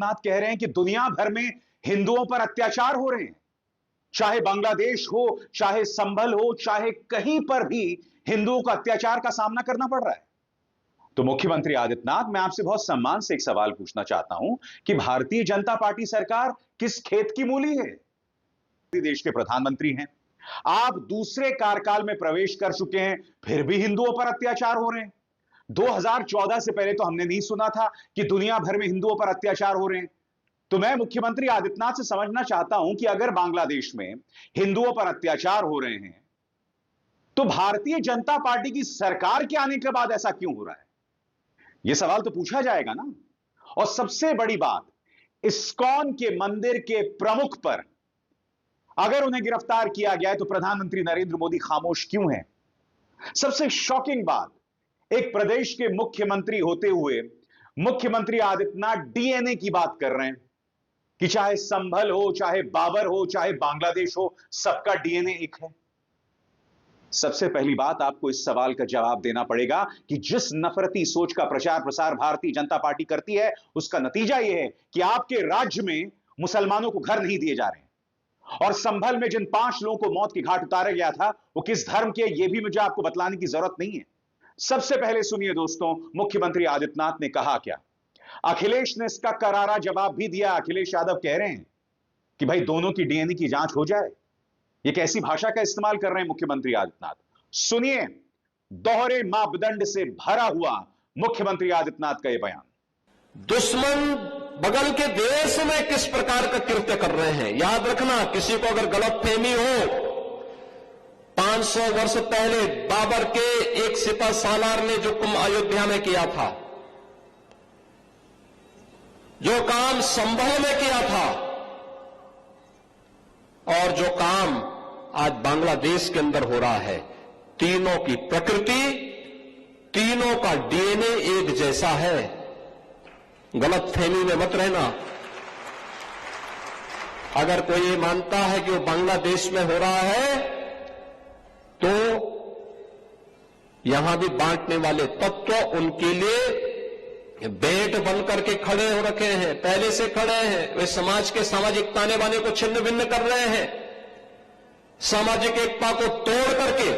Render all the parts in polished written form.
आदित्यनाथ कह रहे हैं कि दुनिया भर में हिंदुओं पर अत्याचार हो रहे हैं। चाहे बांग्लादेश हो, चाहे संभल हो, चाहे कहीं पर भी हिंदुओं को अत्याचार का सामना करना पड़ रहा है। तो मुख्यमंत्री आदित्यनाथ, मैं आपसे बहुत सम्मान से एक सवाल पूछना चाहता हूं कि भारतीय जनता पार्टी सरकार किस खेत की मूली है? देश के प्रधानमंत्री हैं, आप दूसरे कार्यकाल में प्रवेश कर चुके हैं, फिर भी हिंदुओं पर अत्याचार हो रहे हैं। 2014 से पहले तो हमने नहीं सुना था कि दुनिया भर में हिंदुओं पर अत्याचार हो रहे हैं। तो मैं मुख्यमंत्री आदित्यनाथ से समझना चाहता हूं कि अगर बांग्लादेश में हिंदुओं पर अत्याचार हो रहे हैं, तो भारतीय जनता पार्टी की सरकार के आने के बाद ऐसा क्यों हो रहा है? यह सवाल तो पूछा जाएगा ना। और सबसे बड़ी बात, इस्कॉन के मंदिर के प्रमुख पर अगर उन्हें गिरफ्तार किया गया है तो प्रधानमंत्री नरेंद्र मोदी खामोश क्यों हैं? सबसे शॉकिंग बात, एक प्रदेश के मुख्यमंत्री होते हुए मुख्यमंत्री आदित्यनाथ डीएनए की बात कर रहे हैं कि चाहे संभल हो, चाहे बाबर हो, चाहे बांग्लादेश हो, सबका डीएनए एक है। सबसे पहली बात, आपको इस सवाल का जवाब देना पड़ेगा कि जिस नफरती सोच का प्रचार प्रसार भारतीय जनता पार्टी करती है, उसका नतीजा यह है कि आपके राज्य में मुसलमानों को घर नहीं दिए जा रहे हैं। और संभल में जिन 5 लोगों को मौत की घाट उतारा गया था, वो किस धर्म के, यह भी मुझे आपको बतलाने की जरूरत नहीं है। सबसे पहले सुनिए दोस्तों, मुख्यमंत्री आदित्यनाथ ने कहा क्या। अखिलेश ने इसका करारा जवाब भी दिया। अखिलेश यादव कह रहे हैं कि भाई दोनों की डीएनए की जांच हो जाए। ये कैसी भाषा का इस्तेमाल कर रहे हैं मुख्यमंत्री आदित्यनाथ? सुनिए, दोहरे मापदंड से भरा हुआ मुख्यमंत्री आदित्यनाथ का यह बयान। दुश्मन बगल के देश में किस प्रकार का कृत्य कर रहे हैं, याद रखना। किसी को अगर गलतफहमी हो, 500 वर्ष पहले बाबर के एक सिपह सालार ने जो कुंभ अयोध्या में किया था, जो काम संभल में किया था, और जो काम आज बांग्लादेश के अंदर हो रहा है, तीनों की प्रकृति, तीनों का डीएनए एक जैसा है। गलतफहमी में मत रहना। अगर कोई ये मानता है कि वो बांग्लादेश में हो रहा है, तो यहां भी बांटने वाले तत्व उनके लिए बेट बनकर के खड़े हो रखे हैं, पहले से खड़े हैं। वे समाज के सामाजिक ताने बाने को छिन्न भिन्न कर रहे हैं, सामाजिक एकता को तोड़ करके,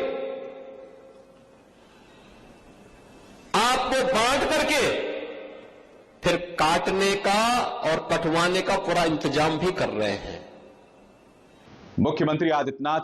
आपको बांट करके फिर काटने का और कटवाने का पूरा इंतजाम भी कर रहे हैं। मुख्यमंत्री आदित्यनाथ